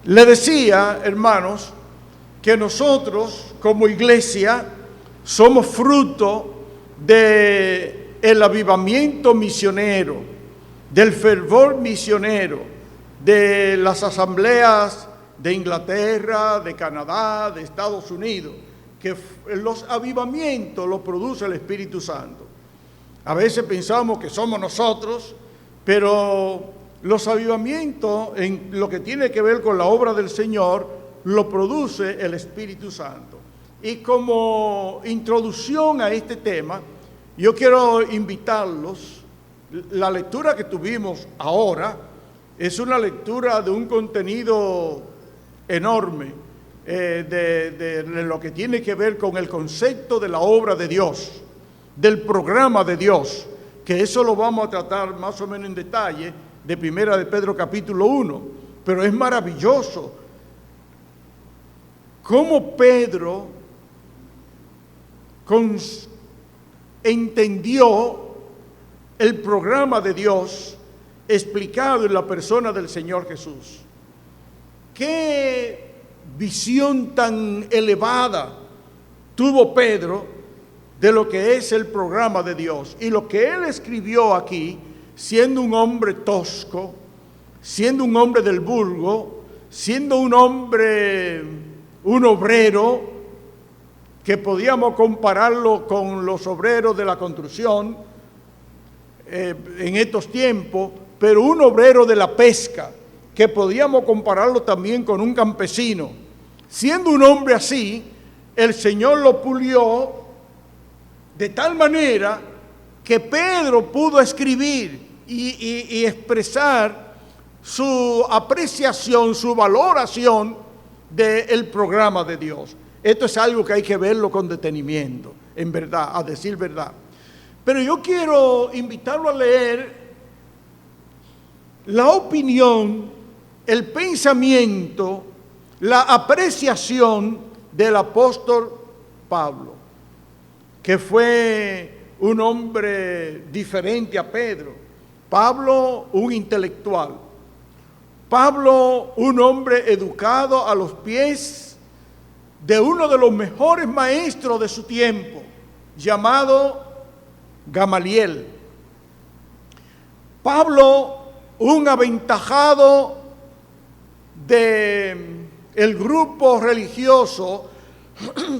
Le decía, hermanos, que nosotros como iglesia somos fruto del avivamiento misionero, del fervor misionero, de las asambleas de Inglaterra, de Canadá, de Estados Unidos, que los avivamientos los produce el Espíritu Santo. A veces pensamos que somos nosotros, pero los avivamientos en lo que tiene que ver con la obra del Señor lo produce el Espíritu Santo. Y como introducción a este tema, yo quiero invitarlos. La lectura que tuvimos ahora es una lectura de un contenido enorme de lo que tiene que ver con el concepto de la obra de Dios, del programa de Dios, que eso lo vamos a tratar más o menos en detalle de Primera de Pedro capítulo 1, pero es maravilloso cómo Pedro entendió el programa de Dios explicado en la persona del Señor Jesús. Qué visión tan elevada tuvo Pedro de lo que es el programa de Dios. Y lo que él escribió aquí, siendo un hombre tosco, siendo un hombre del vulgo, siendo un hombre, un obrero, que podíamos compararlo con los obreros de la construcción en estos tiempos, pero un obrero de la pesca, que podíamos compararlo también con un campesino. Siendo un hombre así, el Señor lo pulió de tal manera que Pedro pudo escribir y expresar su apreciación, su valoración del programa de Dios. Esto es algo que hay que verlo con detenimiento, en verdad, a decir verdad. Pero yo quiero invitarlo a leer la opinión, el pensamiento, la apreciación del apóstol Pablo, que fue un hombre diferente a Pedro. Pablo, un intelectual. Pablo, un hombre educado a los pies de uno de los mejores maestros de su tiempo, llamado Gamaliel. Pablo, un aventajado del grupo religioso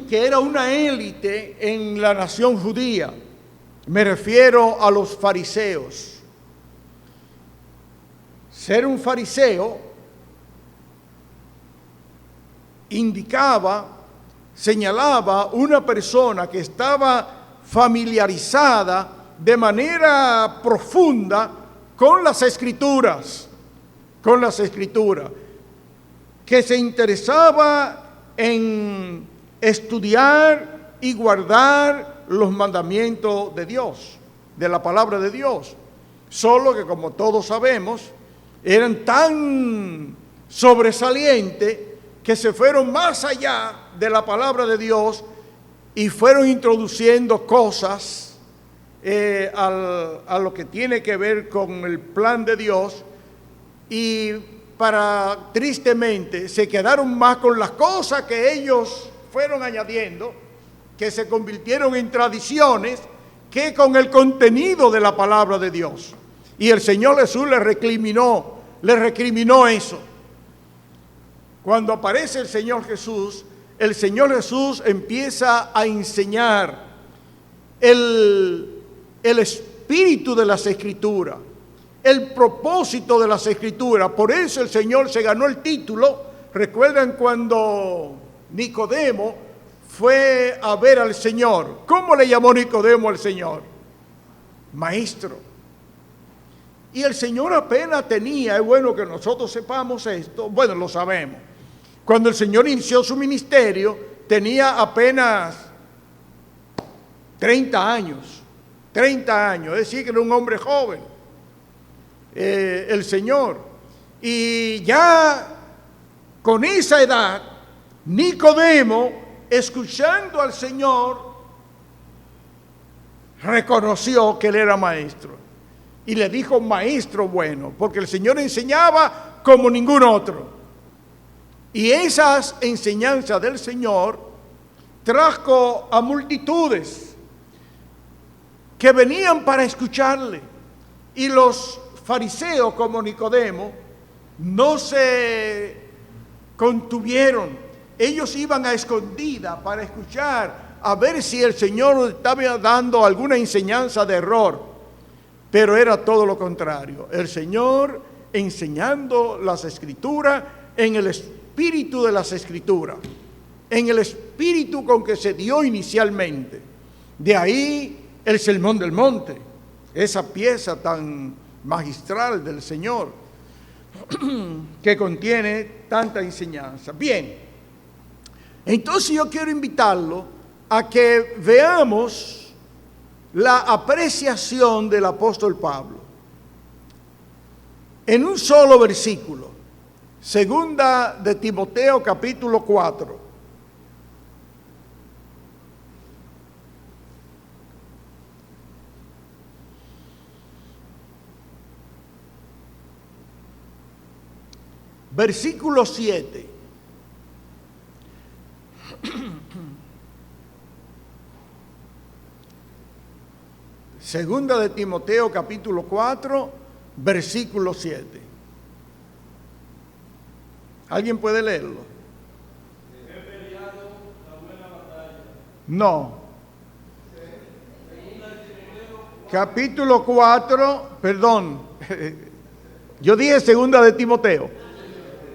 que era una élite en la nación judía. Me refiero a los fariseos. Ser un fariseo indicaba, señalaba una persona que estaba familiarizada de manera profunda con las Escrituras, que se interesaba en estudiar y guardar los mandamientos de Dios, de la palabra de Dios. Solo que, como todos sabemos, eran tan sobresalientes que se fueron más allá de la palabra de Dios y fueron introduciendo cosas a lo que tiene que ver con el plan de Dios, y tristemente se quedaron más con las cosas que ellos fueron añadiendo, que se convirtieron en tradiciones, que con el contenido de la palabra de Dios. Y el Señor Jesús le recriminó eso. Cuando aparece el Señor Jesús empieza a enseñar el espíritu de las Escrituras, el propósito de las Escrituras. Por eso el Señor se ganó el título. ¿Recuerdan cuando Nicodemo fue a ver al Señor? ¿Cómo le llamó Nicodemo al Señor? Maestro. Y el Señor apenas tenía, es bueno que nosotros sepamos esto, bueno, lo sabemos. Cuando el Señor inició su ministerio, tenía apenas 30 años, es decir, que era un hombre joven, el Señor. Y ya con esa edad, Nicodemo, escuchando al Señor, reconoció que él era maestro. Y le dijo maestro bueno, porque el Señor enseñaba como ningún otro. Y esas enseñanzas del Señor trajo a multitudes que venían para escucharle. Y los fariseos como Nicodemo no se contuvieron. Ellos iban a escondidas para escuchar, a ver si el Señor estaba dando alguna enseñanza de error. Pero era todo lo contrario. El Señor enseñando las Escrituras en el espíritu de las Escrituras, en el espíritu con que se dio inicialmente. De ahí el Sermón del Monte, esa pieza tan magistral del Señor que contiene tanta enseñanza. Bien, entonces yo quiero invitarlo a que veamos la apreciación del apóstol Pablo en un solo versículo, segunda de Timoteo capítulo 4. Versículo 7. Segunda de Timoteo capítulo 4, versículo 7. ¿Alguien puede leerlo? He peleado la buena batalla. No. Capítulo 4, perdón. Yo dije segunda de Timoteo.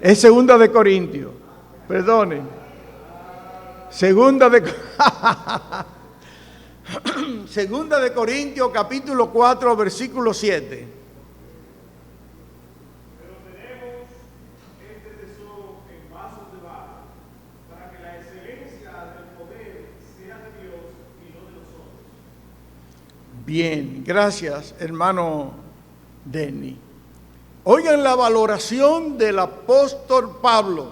Es segunda de Corintios. Perdone. Segunda de Segunda de Corintios capítulo 4 versículo 7. Pero tenemos este tesoro en vasos de barro, para que la excelencia del poder sea de Dios y no de nosotros. Bien, gracias, hermano Denny. Oigan la valoración del apóstol Pablo.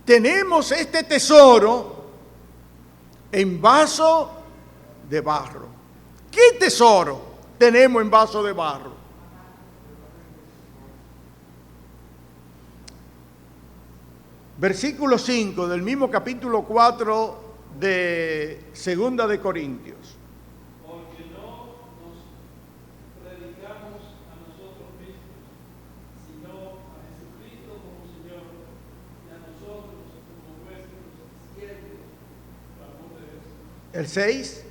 Tenemos este tesoro en vaso de barro. ¿Qué tesoro tenemos en vaso de barro? Versículo 5 del mismo capítulo 4 de Segunda de Corintios. Porque no nos predicamos a nosotros mismos, sino a Jesucristo como Señor y a nosotros como vuestros siervos, por amor de Dios. El 6.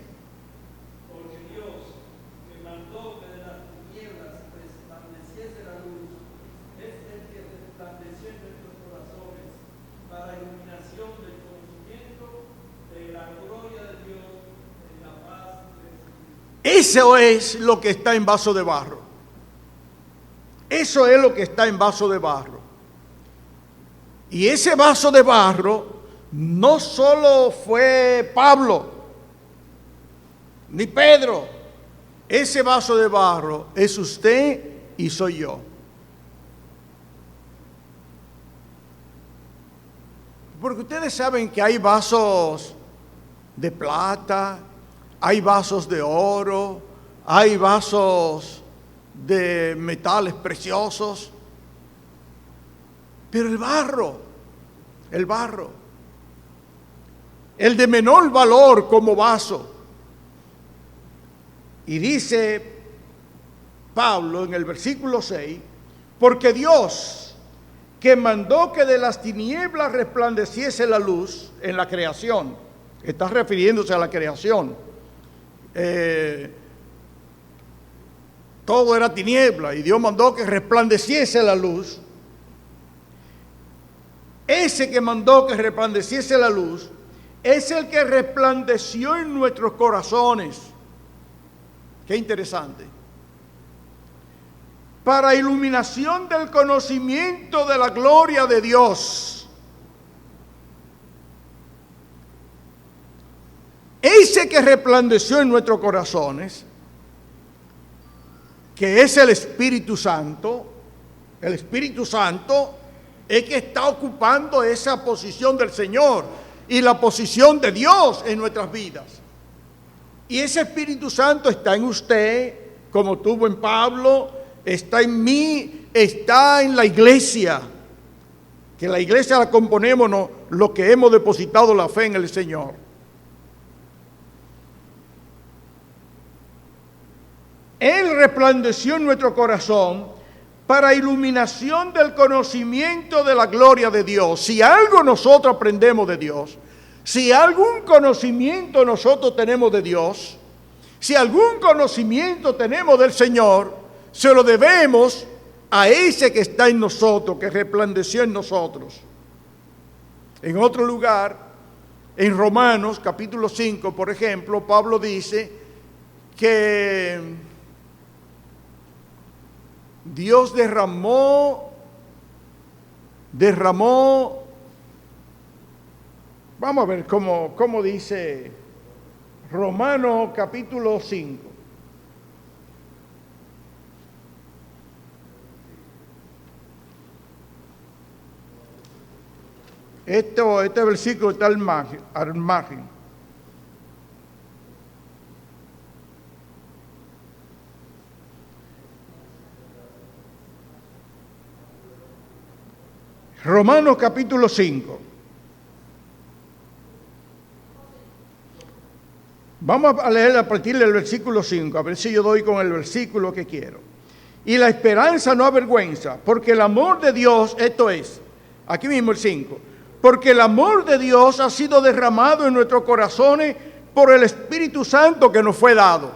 Porque Dios, que mandó que de las tinieblas resplandeciese la luz, es el que resplandeció en nuestros corazones para iluminación del conocimiento de la gloria de Dios en la paz de Cristo. Eso es lo que está en vaso de barro. Eso es lo que está en vaso de barro. Y ese vaso de barro no solo fue Pablo, ni Pedro. Ese vaso de barro es usted y soy yo. Porque ustedes saben que hay vasos de plata, hay vasos de oro, hay vasos de metales preciosos. Pero el barro, el de menor valor como vaso. Y dice Pablo en el versículo 6, porque Dios, que mandó que de las tinieblas resplandeciese la luz en la creación, está refiriéndose a la creación, todo era tiniebla y Dios mandó que resplandeciese la luz. Ese que mandó que resplandeciese la luz es el que resplandeció en nuestros corazones. Qué interesante. Para iluminación del conocimiento de la gloria de Dios. Ese que resplandeció en nuestros corazones, que es el Espíritu Santo es que está ocupando esa posición del Señor y la posición de Dios en nuestras vidas. Y ese Espíritu Santo está en usted, como estuvo en Pablo, está en mí, está en la iglesia. que la iglesia la componemos los que hemos depositado la fe en el Señor. Él resplandeció en nuestro corazón para iluminación del conocimiento de la gloria de Dios. Si algo nosotros aprendemos de Dios, si algún conocimiento nosotros tenemos de Dios, si algún conocimiento tenemos del Señor, se lo debemos a ese que está en nosotros, que resplandeció en nosotros. En otro lugar, en Romanos capítulo 5, por ejemplo, Pablo dice que Dios derramó, vamos a ver cómo dice Romanos capítulo 5. Este versículo está al margen. Romanos capítulo 5. Vamos a leer a partir del versículo 5, a ver si yo doy con el versículo que quiero. Y la esperanza no avergüenza, porque el amor de Dios, esto es, aquí mismo el 5, porque el amor de Dios ha sido derramado en nuestros corazones por el Espíritu Santo que nos fue dado.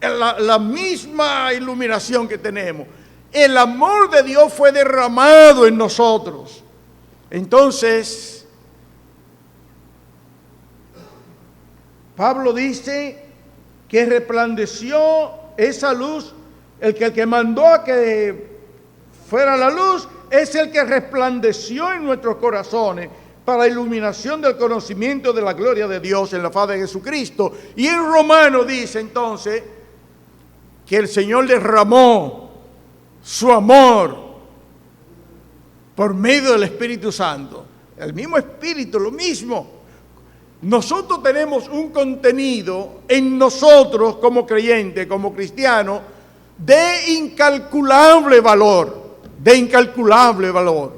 La misma iluminación que tenemos. El amor de Dios fue derramado en nosotros. Entonces, Pablo dice que resplandeció esa luz, el que mandó a que fuera la luz, es el que resplandeció en nuestros corazones para iluminación del conocimiento de la gloria de Dios en la faz de Jesucristo. Y en Romanos dice entonces que el Señor derramó su amor por medio del Espíritu Santo. El mismo Espíritu, lo mismo. Nosotros tenemos un contenido en nosotros como creyentes, como cristianos, de incalculable valor. De incalculable valor.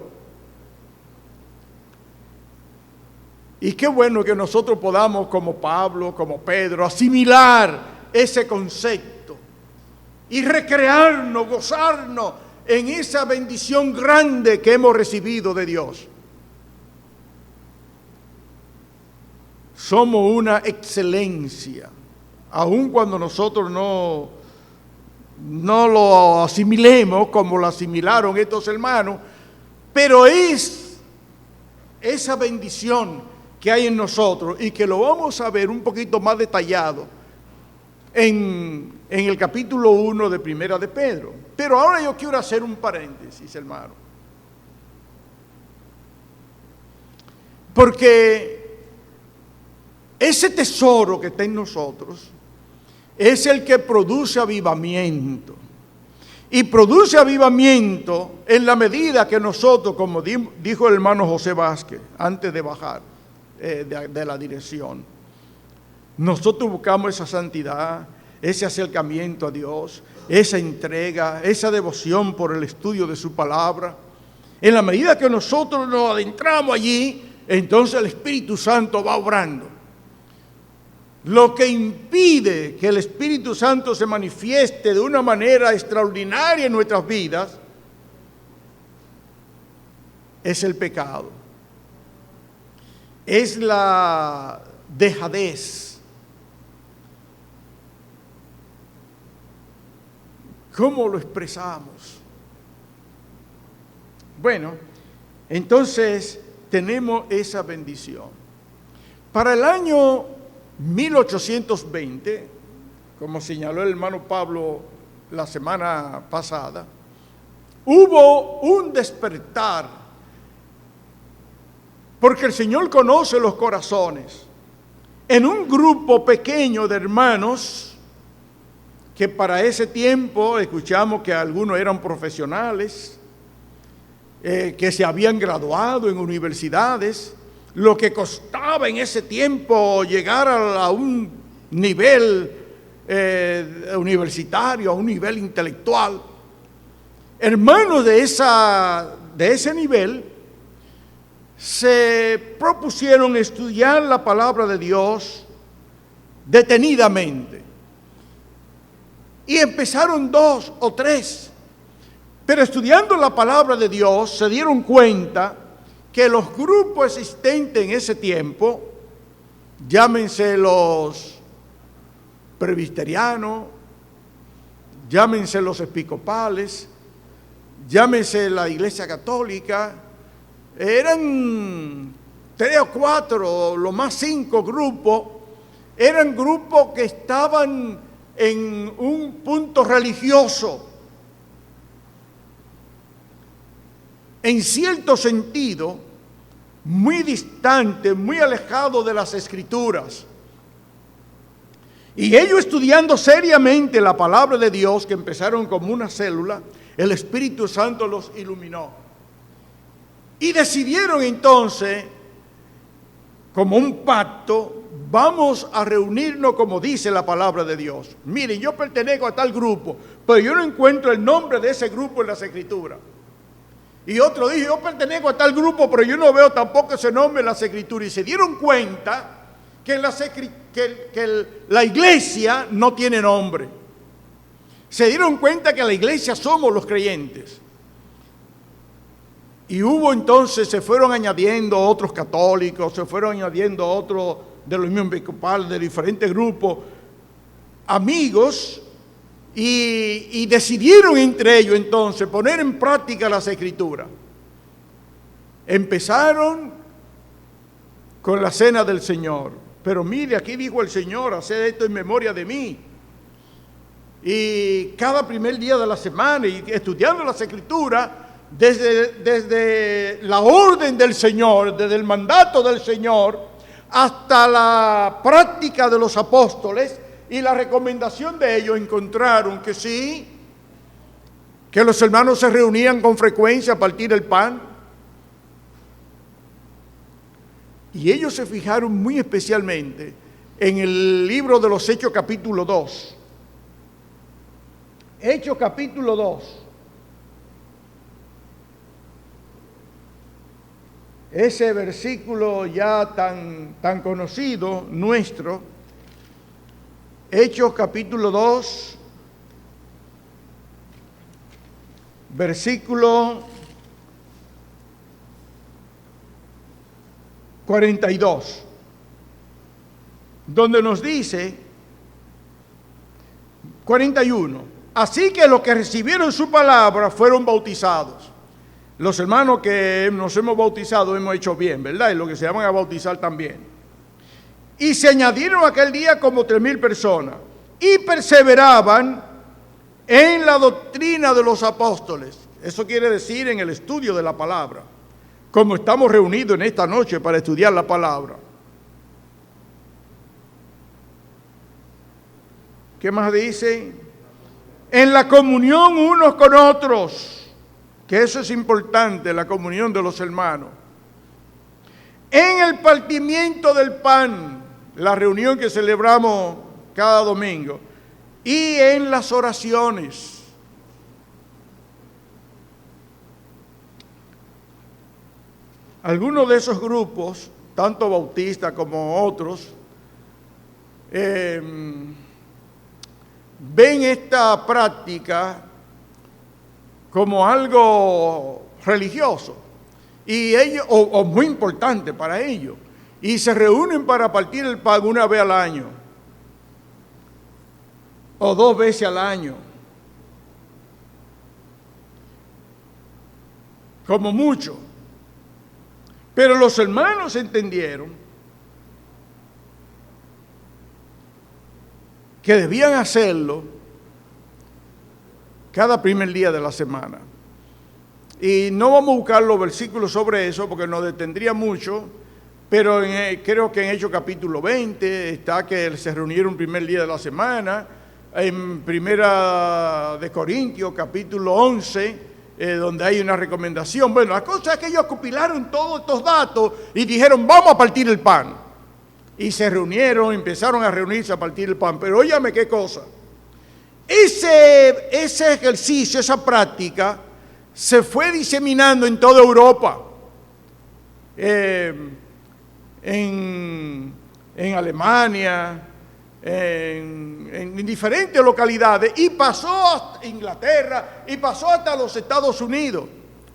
Y qué bueno que nosotros podamos, como Pablo, como Pedro, asimilar ese concepto y recrearnos, gozarnos en esa bendición grande que hemos recibido de Dios. Somos una excelencia, aun cuando nosotros no lo asimilemos como lo asimilaron estos hermanos, pero es esa bendición que hay en nosotros y que lo vamos a ver un poquito más detallado en el capítulo 1 de Primera de Pedro. Pero ahora yo quiero hacer un paréntesis, hermano. Porque ese tesoro que está en nosotros es el que produce avivamiento. Y produce avivamiento en la medida que nosotros, como dijo el hermano José Vázquez, antes de bajar de la dirección, nosotros buscamos esa santidad, ese acercamiento a Dios, esa entrega, esa devoción por el estudio de su palabra. En la medida que nosotros nos adentramos allí, entonces el Espíritu Santo va obrando. Lo que impide que el Espíritu Santo se manifieste de una manera extraordinaria en nuestras vidas es el pecado, es la dejadez. ¿Cómo lo expresamos? Bueno, entonces tenemos esa bendición. Para el año 1820, como señaló el hermano Pablo la semana pasada, hubo un despertar, porque el Señor conoce los corazones, en un grupo pequeño de hermanos que para ese tiempo escuchamos que algunos eran profesionales, que se habían graduado en universidades, lo que costaba en ese tiempo llegar a un nivel universitario, a un nivel intelectual. Hermanos de ese nivel se propusieron estudiar la palabra de Dios detenidamente. Y empezaron 2 o 3. Pero estudiando la palabra de Dios se dieron cuenta que los grupos existentes en ese tiempo, llámense los presbiterianos, llámense los episcopales, llámense la Iglesia Católica, eran 3 o 4, lo más 5 grupos, eran grupos que estaban en un punto religioso, en cierto sentido, muy distante, muy alejado de las Escrituras. Y ellos estudiando seriamente la palabra de Dios, que empezaron como una célula, el Espíritu Santo los iluminó. Y decidieron entonces, como un pacto, vamos a reunirnos como dice la palabra de Dios. Miren, yo pertenezco a tal grupo, pero yo no encuentro el nombre de ese grupo en las Escrituras. Y otro dijo, yo pertenezco a tal grupo, pero yo no veo tampoco ese nombre en las Escrituras. Y se dieron cuenta que, la iglesia no tiene nombre. Se dieron cuenta que la iglesia somos los creyentes. Y hubo entonces, se fueron añadiendo otros católicos, se fueron añadiendo otros de los mismos episcopales, de diferentes grupos, amigos, y decidieron entre ellos entonces poner en práctica las Escrituras. Empezaron con la cena del Señor. Pero mire, aquí dijo el Señor, haced esto en memoria de mí. Y cada primer día de la semana, y estudiando las Escrituras, desde la orden del Señor, desde el mandato del Señor, hasta la práctica de los apóstoles y la recomendación de ellos, encontraron que sí, que los hermanos se reunían con frecuencia a partir el pan. Y ellos se fijaron muy especialmente en el libro de los Hechos capítulo 2. Hechos capítulo 2. Ese versículo ya tan conocido nuestro. Hechos capítulo 2, versículo 42, donde nos dice, 41, así que los que recibieron su palabra fueron bautizados. Los hermanos que nos hemos bautizado hemos hecho bien, ¿verdad? Y los que se llaman a bautizar también. Y se añadieron aquel día como 3,000 personas y perseveraban en la doctrina de los apóstoles. Eso quiere decir en el estudio de la palabra, como estamos reunidos en esta noche para estudiar la palabra. ¿Qué más dice? En la comunión unos con otros, que eso es importante, la comunión de los hermanos. En el partimiento del pan, la reunión que celebramos cada domingo, y en las oraciones. Algunos de esos grupos, tanto bautistas como otros, ven esta práctica como algo religioso y ellos, o muy importante para ellos, y se reúnen para partir el pan una vez al año o 2 veces al año, como mucho. Pero los hermanos entendieron que debían hacerlo cada primer día de la semana. Y no vamos a buscar los versículos sobre eso porque nos detendría mucho, pero creo que en Hechos capítulo 20 está que se reunieron el primer día de la semana. En Primera de Corintios capítulo 11, donde hay una recomendación. Bueno, la cosa es que ellos compilaron todos estos datos y dijeron, vamos a partir el pan. Y se reunieron, empezaron a reunirse a partir el pan. Pero óyame qué cosa. Ese ejercicio, esa práctica, se fue diseminando en toda Europa. en Alemania, en diferentes localidades, y pasó hasta Inglaterra y pasó hasta los Estados Unidos.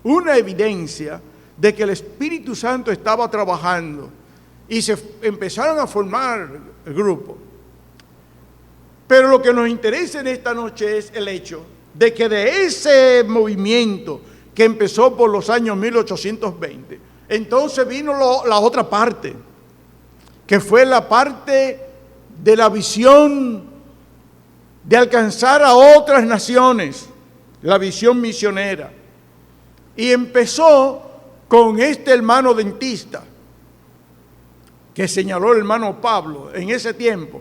Una evidencia de que el Espíritu Santo estaba trabajando y se empezaron a formar grupos. Pero lo que nos interesa en esta noche es el hecho de que de ese movimiento que empezó por los años 1820, entonces vino la otra parte, que fue la parte de la visión de alcanzar a otras naciones, la visión misionera. Y empezó con este hermano dentista, que señaló el hermano Pablo en ese tiempo.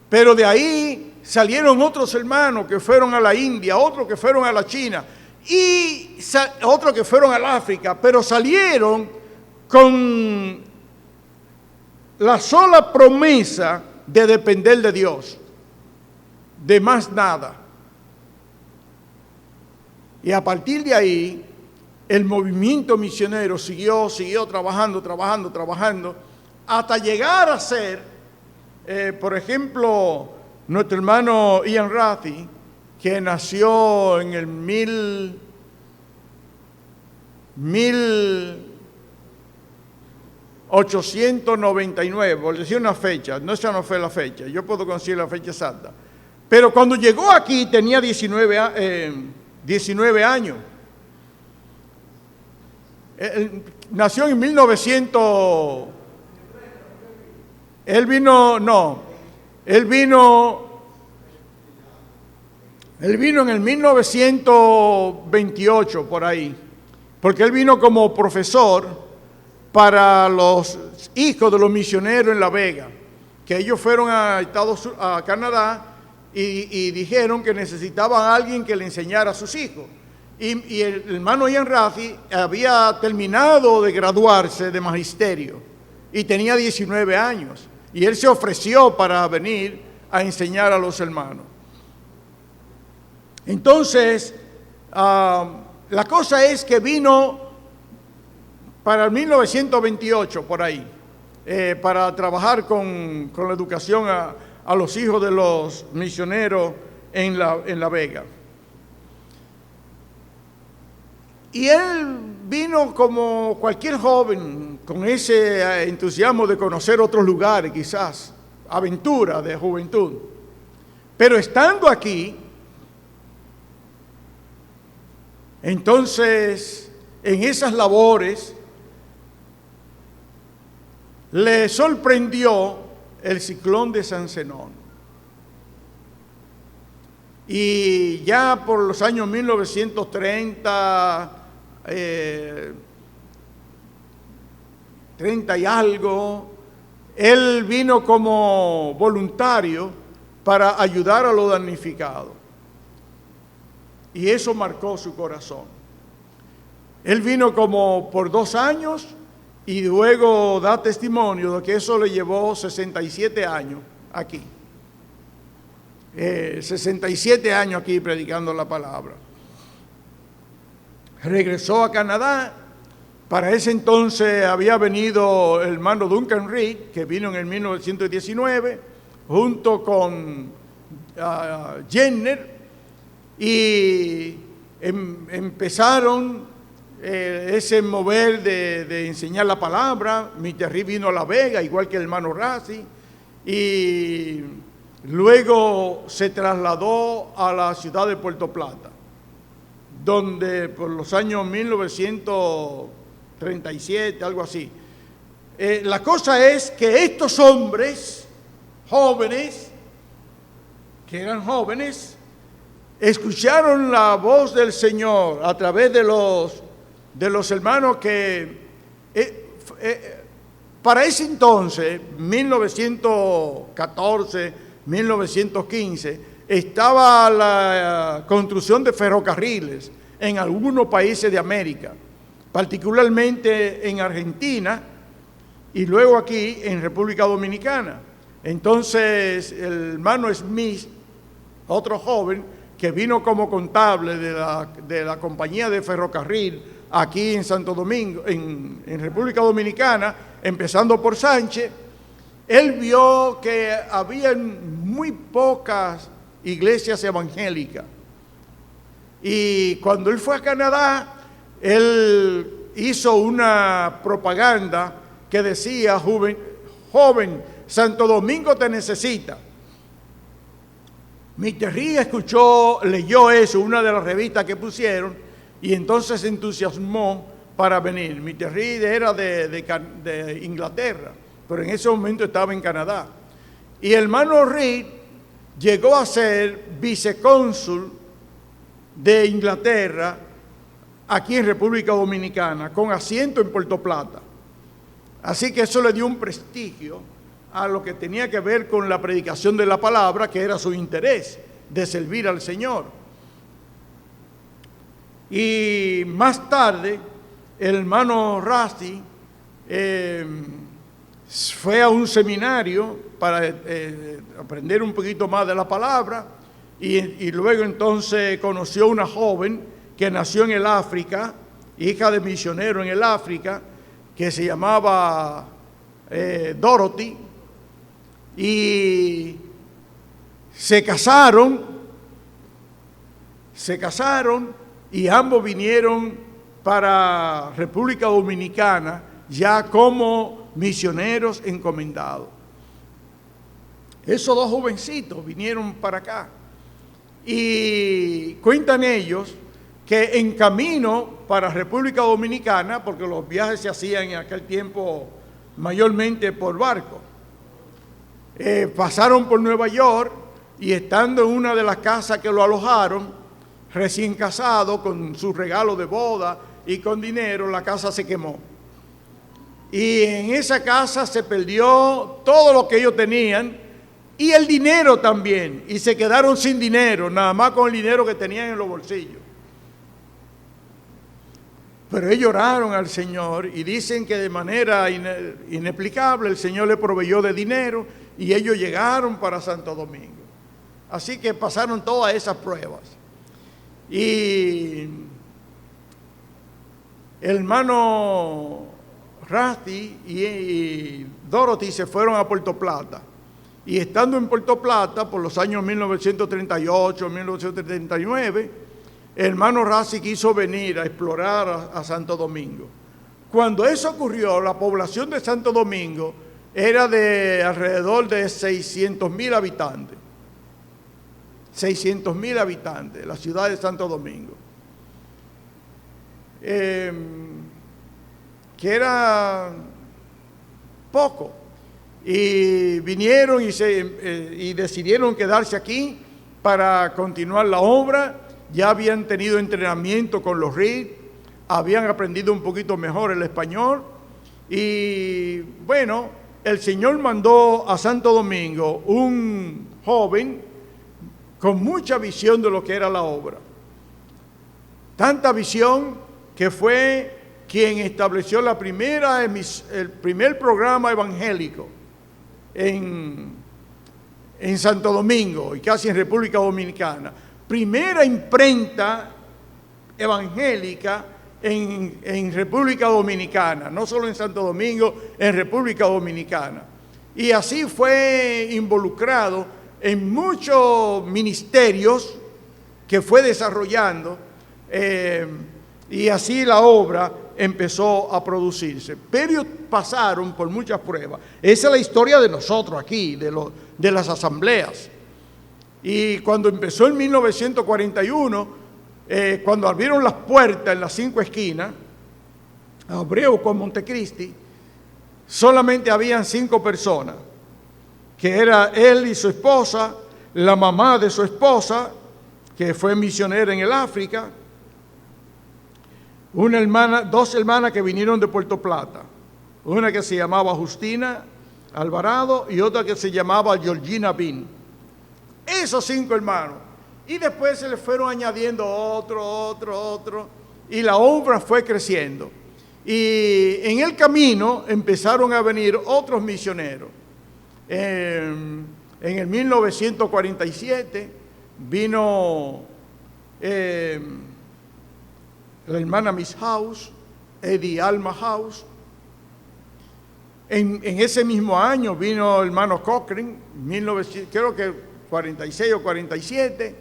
Pero de ahí salieron otros hermanos que fueron a la India, otros que fueron a la China y otros que fueron al África, pero salieron con la sola promesa de depender de Dios, de más nada. Y a partir de ahí, el movimiento misionero siguió trabajando, hasta llegar a ser, por ejemplo, nuestro hermano Ian Rathi, que nació en el 1899, por decir una fecha, no, esa no fue la fecha, yo puedo conseguir la fecha exacta, pero cuando llegó aquí tenía 19 años. Nació en 1900, él vino en el 1928 por ahí, porque él vino como profesor para los hijos de los misioneros en La Vega, que ellos fueron a Canadá y dijeron que necesitaban a alguien que le enseñara a sus hijos. Y el hermano Ian Rathi había terminado de graduarse de magisterio y tenía 19 años. Y él se ofreció para venir a enseñar a los hermanos. Entonces, la cosa es que vino para el 1928, por ahí, para trabajar con la educación a los hijos de los misioneros en La Vega. Y él vino como cualquier joven, con ese entusiasmo de conocer otros lugares, quizás, aventura de juventud. Pero estando aquí, entonces, en esas labores, le sorprendió el ciclón de San Zenón. Y ya por los años 1930, 30 y algo, él vino como voluntario para ayudar a los damnificados. Y eso marcó su corazón. Él vino como por 2 años y luego da testimonio de que eso le llevó 67 años aquí. 67 años aquí predicando la palabra. Regresó a Canadá. Para ese entonces había venido el hermano Duncan Reed, que vino en el 1919, junto con Jenner, y empezaron ese mover de enseñar la palabra. Mr. Reed vino a La Vega, igual que el hermano Rathi, y luego se trasladó a la ciudad de Puerto Plata, donde por los años 1937, algo así. La cosa es que estos hombres jóvenes, que eran jóvenes, escucharon la voz del Señor a través de los hermanos que para ese entonces, 1914, 1915, estaba la construcción de ferrocarriles en algunos países de América, particularmente en Argentina y luego aquí en República Dominicana. Entonces el hermano Smith, otro joven que vino como contable de la compañía de ferrocarril aquí en Santo Domingo, en República Dominicana, empezando por Sánchez, él vio que había muy pocas iglesias evangélicas. Y cuando él fue a Canadá, él hizo una propaganda que decía: joven, Santo Domingo te necesita. Mitterrand leyó eso, una de las revistas que pusieron, y entonces se entusiasmó para venir. Mitterrand era de Inglaterra, pero en ese momento estaba en Canadá. Y el hermano Reed llegó a ser vicecónsul de Inglaterra aquí en República Dominicana, con asiento en Puerto Plata. Así que eso le dio un prestigio a lo que tenía que ver con la predicación de la palabra, que era su interés de servir al Señor. Y más tarde, el hermano Rusty fue a un seminario para aprender un poquito más de la palabra, y luego entonces conoció una joven que nació en el África, hija de misionero en el África, que se llamaba Dorothy, y se casaron y ambos vinieron para República Dominicana ya como misioneros encomendados. Esos dos jovencitos vinieron para acá, y cuentan ellos que en camino para República Dominicana, porque los viajes se hacían en aquel tiempo mayormente por barco, pasaron por Nueva York, y estando en una de las casas que lo alojaron, recién casado, con su regalo de boda y con dinero, la casa se quemó. Y en esa casa se perdió todo lo que ellos tenían, y el dinero también, y se quedaron sin dinero, nada más con el dinero que tenían en los bolsillos. Pero ellos oraron al Señor, y dicen que de manera inexplicable el Señor le proveyó de dinero, y ellos llegaron para Santo Domingo. Así que pasaron todas esas pruebas. Y el hermano Rusty y Dorothy se fueron a Puerto Plata. Y estando en Puerto Plata, por los años 1938, 1939, el hermano Rusty quiso venir a explorar a Santo Domingo. Cuando eso ocurrió, la población de Santo Domingo era de alrededor de 600,000 habitantes. 600,000 habitantes, la ciudad de Santo Domingo. Que era poco. Y vinieron y decidieron quedarse aquí para continuar la obra. Ya habían tenido entrenamiento con los Reed, habían aprendido un poquito mejor el español. Y bueno, el Señor mandó a Santo Domingo un joven con mucha visión de lo que era la obra. Tanta visión que fue quien estableció el primer programa evangélico en Santo Domingo y casi en República Dominicana. Primera imprenta evangélica en República Dominicana, no solo en Santo Domingo, en República Dominicana. Y así fue involucrado en muchos ministerios que fue desarrollando, y así la obra empezó a producirse. Pero pasaron por muchas pruebas. Esa es la historia de nosotros aquí, de las asambleas. Y cuando empezó en 1941, cuando abrieron las puertas en las 5 esquinas, Abreu con Montecristi, solamente habían 5 personas, que era él y su esposa, la mamá de su esposa, que fue misionera en el África, dos hermanas que vinieron de Puerto Plata, una que se llamaba Justina Alvarado y otra que se llamaba Georgina Bin. Esos 5 hermanos. Y después se le fueron añadiendo otro, y la obra fue creciendo. Y en el camino empezaron a venir otros misioneros. En el 1947 vino la hermana Miss House, Eddie Alma House. En ese mismo año vino el hermano Cochrane, creo que 46 o 47,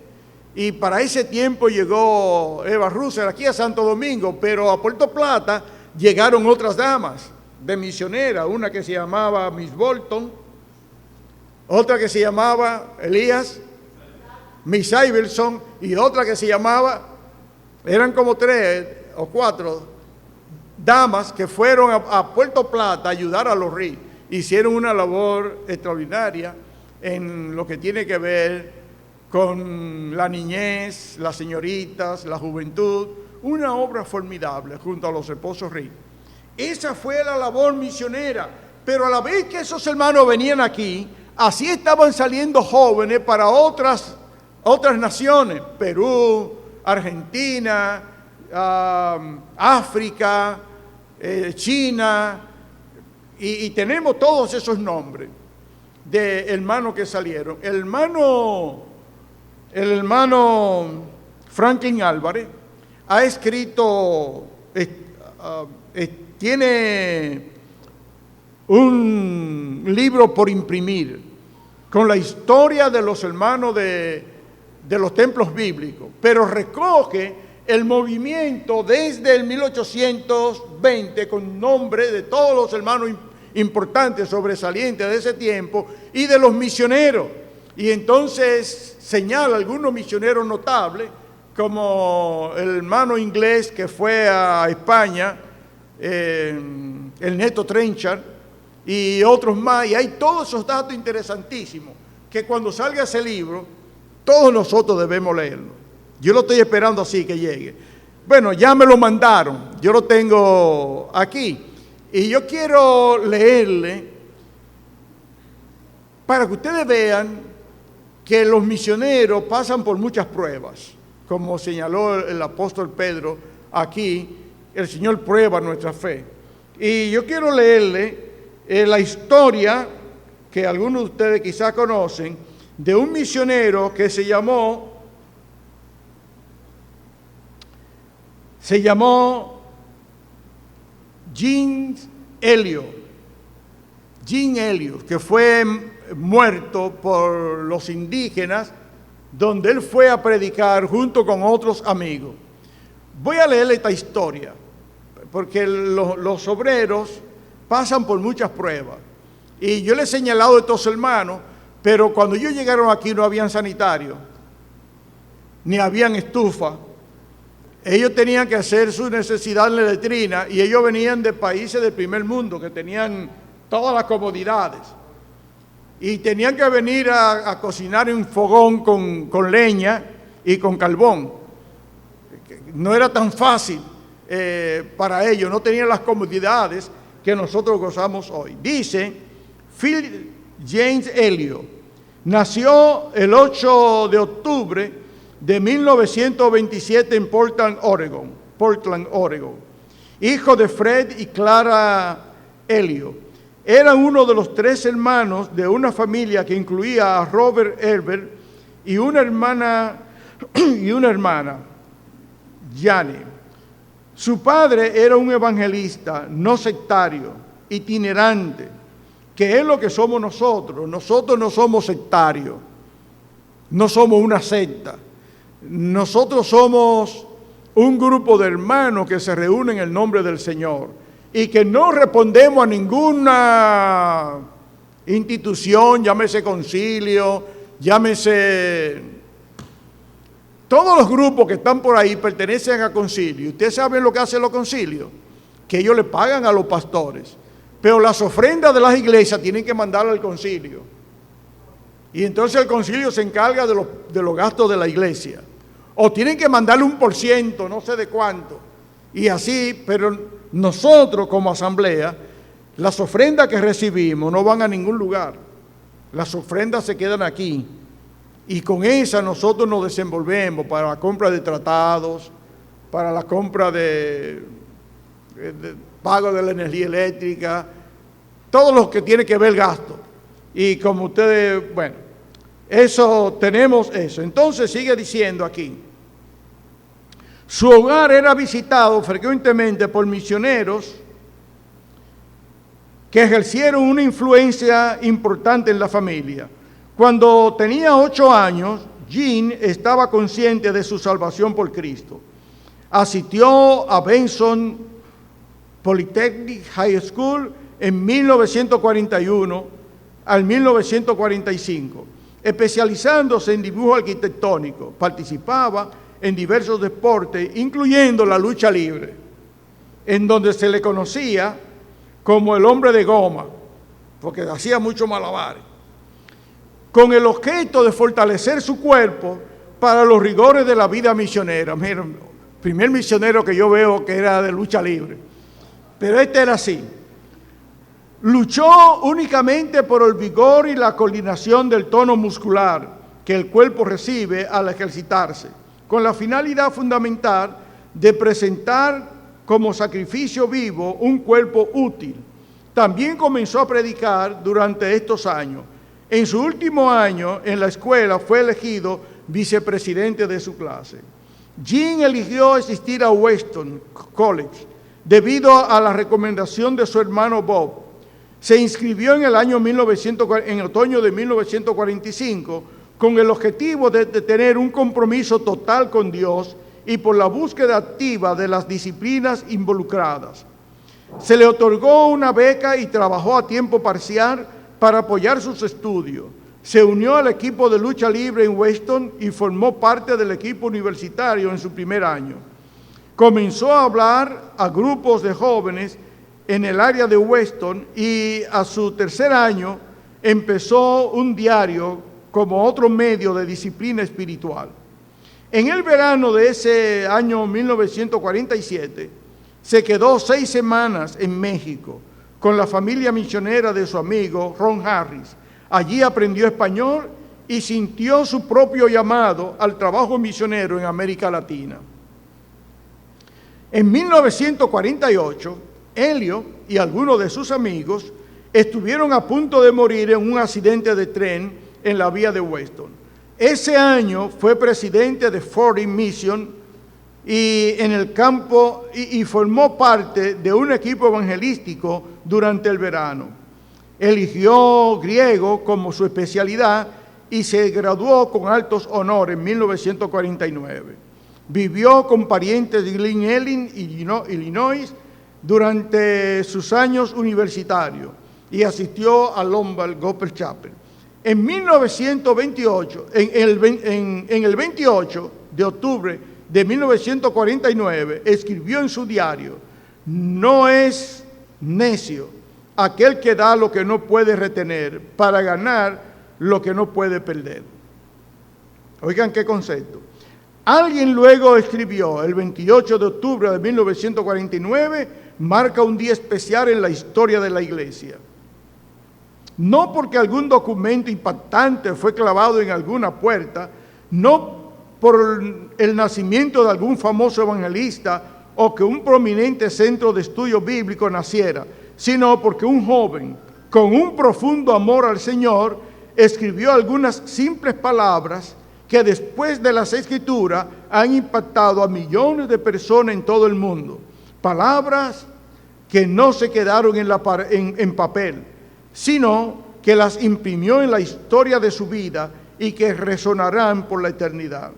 y para ese tiempo llegó Eva Russell aquí a Santo Domingo, pero a Puerto Plata llegaron otras damas de misioneras, una que se llamaba Miss Bolton, otra que se llamaba Elías, Miss Iverson, y otra que se llamaba, eran como 3 o 4 damas que fueron a Puerto Plata a ayudar a los ríos. Hicieron una labor extraordinaria en lo que tiene que ver con la niñez, las señoritas, la juventud, una obra formidable junto a los esposos Ríos. Esa fue la labor misionera, pero a la vez que esos hermanos venían aquí, así estaban saliendo jóvenes para otras naciones, Perú, Argentina, África, China, y tenemos todos esos nombres de hermanos que salieron. El hermano Franklin Álvarez ha escrito, tiene un libro por imprimir con la historia de los hermanos de los templos bíblicos, pero recoge el movimiento desde el 1820 con nombre de todos los hermanos importantes, sobresalientes de ese tiempo y de los misioneros. Y entonces señala algunos misioneros notables, como el hermano inglés que fue a España, el Neto Trenchard, y otros más. Y hay todos esos datos interesantísimos que cuando salga ese libro, todos nosotros debemos leerlo. Yo lo estoy esperando así que llegue. Bueno, ya me lo mandaron, yo lo tengo aquí. Y yo quiero leerle para que ustedes vean que los misioneros pasan por muchas pruebas. Como señaló el apóstol Pedro aquí, el Señor prueba nuestra fe. Y yo quiero leerle la historia que algunos de ustedes quizás conocen, de un misionero que se llamó Jean Elliot, que fue muerto por los indígenas, donde él fue a predicar junto con otros amigos. Voy a leerle esta historia, porque los obreros pasan por muchas pruebas. Y yo le he señalado a estos hermanos, pero cuando ellos llegaron aquí no habían sanitario, ni habían estufa. Ellos tenían que hacer su necesidad en la letrina y ellos venían de países del primer mundo que tenían todas las comodidades. Y tenían que venir a cocinar en un fogón con leña y con carbón. No era tan fácil para ellos, no tenían las comodidades que nosotros gozamos hoy. Dice, Phil James Elliot nació el 8 de octubre de 1927 en Portland, Oregon, hijo de Fred y Clara Elliot. Era uno de los 3 hermanos de una familia que incluía a Robert Herbert y una hermana, Jane. Su padre era un evangelista no sectario, itinerante, que es lo que somos nosotros. Nosotros no somos sectarios, no somos una secta. Nosotros somos un grupo de hermanos que se reúnen en el nombre del Señor y que no respondemos a ninguna institución, llámese concilio, llámese... Todos los grupos que están por ahí pertenecen a concilio. ¿Ustedes saben lo que hacen los concilios? Que ellos le pagan a los pastores, pero las ofrendas de las iglesias tienen que mandarlas al concilio. Y entonces el concilio se encarga de los gastos de la iglesia. O tienen que mandarle 1%, no sé de cuánto. Y así, pero nosotros como asamblea, las ofrendas que recibimos no van a ningún lugar. Las ofrendas se quedan aquí. Y con esas nosotros nos desenvolvemos para la compra de tratados, para la compra de pago de la energía eléctrica, todo lo que tiene que ver gasto. Y como ustedes, bueno, eso tenemos eso. Entonces sigue diciendo aquí, Su hogar era visitado frecuentemente por misioneros que ejercieron una influencia importante en la familia. Cuando tenía 8 años, Jean estaba consciente de su salvación por Cristo. Asistió a Benson Polytechnic High School en 1941 al 1945, especializándose en dibujo arquitectónico. Participaba en diversos deportes, incluyendo la lucha libre, en donde se le conocía como el hombre de goma, porque hacía mucho malabares, con el objeto de fortalecer su cuerpo para los rigores de la vida misionera. Mira, primer misionero que yo veo que era de lucha libre, pero este era así. Luchó únicamente por el vigor y la coordinación del tono muscular que el cuerpo recibe al ejercitarse, con la finalidad fundamental de presentar como sacrificio vivo un cuerpo útil. También comenzó a predicar durante estos años. En su último año en la escuela fue elegido vicepresidente de su clase. Jean eligió asistir a Weston College debido a la recomendación de su hermano Bob. Se inscribió en el año en otoño de 1945 con el objetivo de tener un compromiso total con Dios y por la búsqueda activa de las disciplinas involucradas. Se le otorgó una beca y trabajó a tiempo parcial para apoyar sus estudios. Se unió al equipo de lucha libre en Weston y formó parte del equipo universitario en su primer año. Comenzó a hablar a grupos de jóvenes en el área de Weston y a su tercer año empezó un diario como otro medio de disciplina espiritual. En el verano de ese año 1947, se quedó 6 semanas en México con la familia misionera de su amigo Ron Harris. Allí aprendió español y sintió su propio llamado al trabajo misionero en América Latina. En 1948, Elio y algunos de sus amigos estuvieron a punto de morir en un accidente de tren en la vía de Weston. Ese año fue presidente de Foreign Mission y en el campo y formó parte de un equipo evangelístico durante el verano. Eligió griego como su especialidad y se graduó con altos honores en 1949. Vivió con parientes de Glen Ellyn, Illinois, durante sus años universitarios y asistió a Lombard Gospel Chapel. En 1928, en el 28 de octubre de 1949, escribió en su diario: no es necio aquel que da lo que no puede retener para ganar lo que no puede perder. Oigan qué concepto. Alguien luego escribió: el 28 de octubre de 1949 marca un día especial en la historia de la Iglesia. No porque algún documento impactante fue clavado en alguna puerta, no por el nacimiento de algún famoso evangelista o que un prominente centro de estudio bíblico naciera, sino porque un joven con un profundo amor al Señor escribió algunas simples palabras que después de las Escrituras han impactado a millones de personas en todo el mundo. Palabras que no se quedaron en papel, sino que las imprimió en la historia de su vida y que resonarán por la eternidad.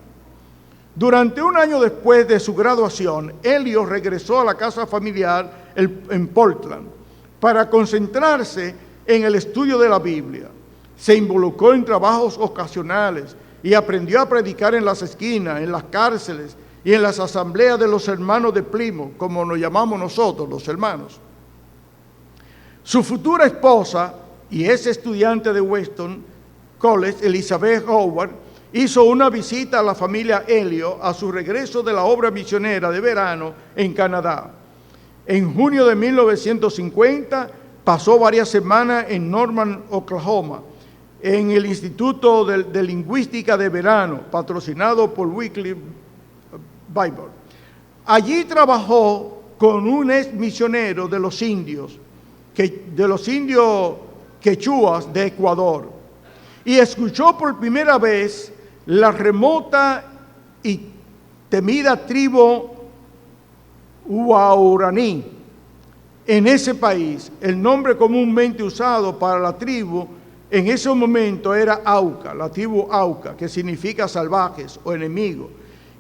Durante un año después de su graduación, Elio regresó a la casa familiar en Portland para concentrarse en el estudio de la Biblia. Se involucró en trabajos ocasionales y aprendió a predicar en las esquinas, en las cárceles y en las asambleas de los hermanos de Plymouth, como nos llamamos nosotros, los hermanos. Su futura esposa y ex estudiante de Weston College, Elizabeth Howard, hizo una visita a la familia Elio a su regreso de la obra misionera de verano en Canadá. En junio de 1950 pasó varias semanas en Norman, Oklahoma, en el Instituto de Lingüística de Verano, patrocinado por Weekly Bible. Allí trabajó con un ex misionero de los indios quechuas de Ecuador, y escuchó por primera vez la remota y temida tribu Huauraní. En ese país, el nombre comúnmente usado para la tribu en ese momento era Auca, la tribu Auca, que significa salvajes o enemigos.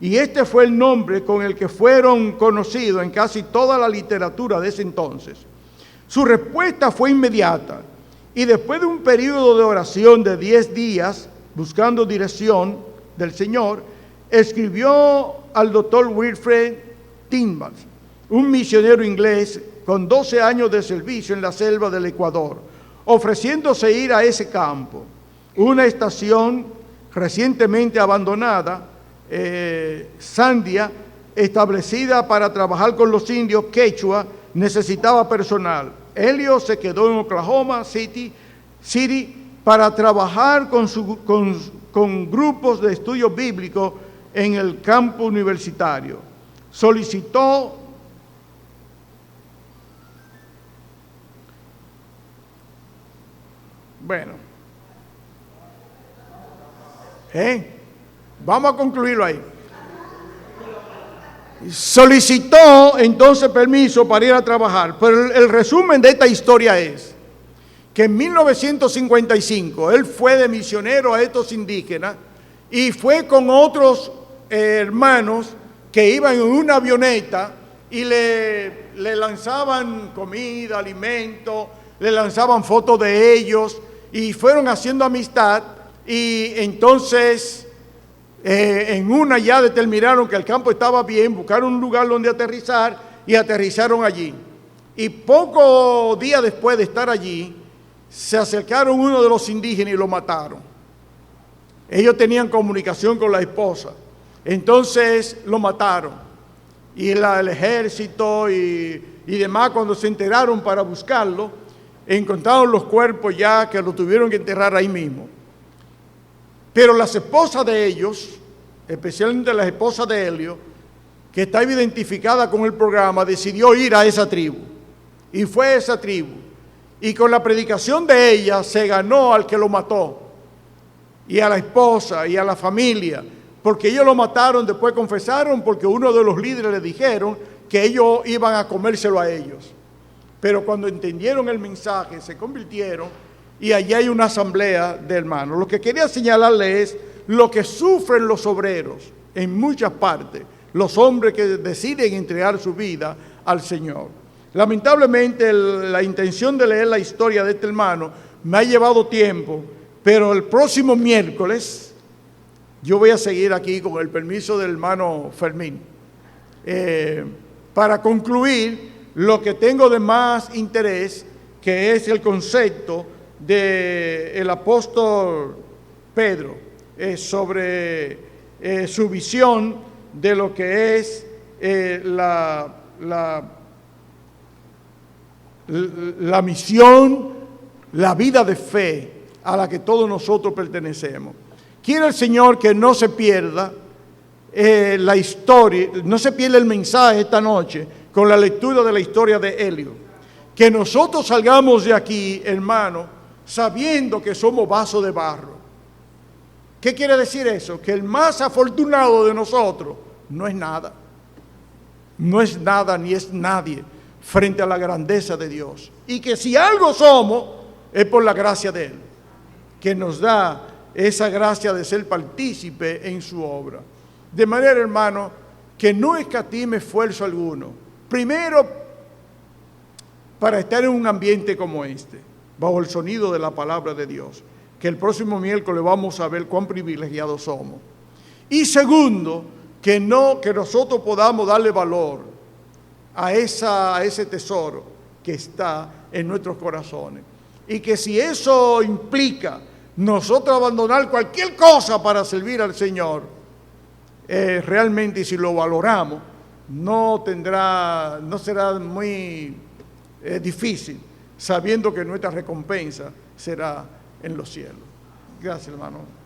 Y este fue el nombre con el que fueron conocidos en casi toda la literatura de ese entonces. Su respuesta fue inmediata, y después de un periodo de oración de 10 días, buscando dirección del Señor, escribió al doctor Wilfred Tillman, un misionero inglés con 12 años de servicio en la selva del Ecuador, ofreciéndose ir a ese campo, una estación recientemente abandonada, Sandia, establecida para trabajar con los indios quechua, necesitaba personal. Elio se quedó en Oklahoma City para trabajar con grupos de estudio bíblico en el campo universitario. Solicitó vamos a concluirlo ahí. Solicitó entonces permiso para ir a trabajar, pero el resumen de esta historia es que en 1955 él fue de misionero a estos indígenas y fue con otros hermanos que iban en una avioneta y le lanzaban comida, alimento, le lanzaban fotos de ellos y fueron haciendo amistad. Y entonces en una ya determinaron que el campo estaba bien, buscaron un lugar donde aterrizar y aterrizaron allí. Y pocos días después de estar allí, se acercaron uno de los indígenas y lo mataron. Ellos tenían comunicación con la esposa, entonces lo mataron. Y el ejército y demás, cuando se enteraron para buscarlo, encontraron los cuerpos ya que lo tuvieron que enterrar ahí mismo. Pero las esposas de ellos, especialmente la esposa de Helio, que está identificada con el programa, decidió ir a esa tribu. Y fue a esa tribu. Y con la predicación de ella se ganó al que lo mató. Y a la esposa y a la familia. Porque ellos lo mataron, después confesaron, porque uno de los líderes le dijeron que ellos iban a comérselo a ellos. Pero cuando entendieron el mensaje, se convirtieron. Y allí hay una asamblea de hermanos. Lo que quería señalarle es lo que sufren los obreros en muchas partes, los hombres que deciden entregar su vida al Señor. Lamentablemente la intención de leer la historia de este hermano me ha llevado tiempo, pero el próximo miércoles yo voy a seguir aquí con el permiso del hermano Fermín para concluir lo que tengo de más interés, que es el concepto del apóstol Pedro sobre su visión de lo que es la misión, la vida de fe a la que todos nosotros pertenecemos. Quiere el Señor que no se pierda la historia, no se pierda el mensaje esta noche con la lectura de la historia de Helio. Que nosotros salgamos de aquí, hermano, sabiendo que somos vasos de barro. ¿Qué quiere decir eso? Que el más afortunado de nosotros no es nada. No es nada ni es nadie frente a la grandeza de Dios. Y que si algo somos, es por la gracia de Él, que nos da esa gracia de ser partícipe en su obra. De manera, hermano, que no escatime esfuerzo alguno. Primero, para estar en un ambiente como este, bajo el sonido de la palabra de Dios, que el próximo miércoles vamos a ver cuán privilegiados somos. Y segundo, que nosotros podamos darle valor a ese tesoro que está en nuestros corazones. Y que si eso implica nosotros abandonar cualquier cosa para servir al Señor, realmente si lo valoramos, no será muy difícil, sabiendo que nuestra recompensa será en los cielos. Gracias, hermano.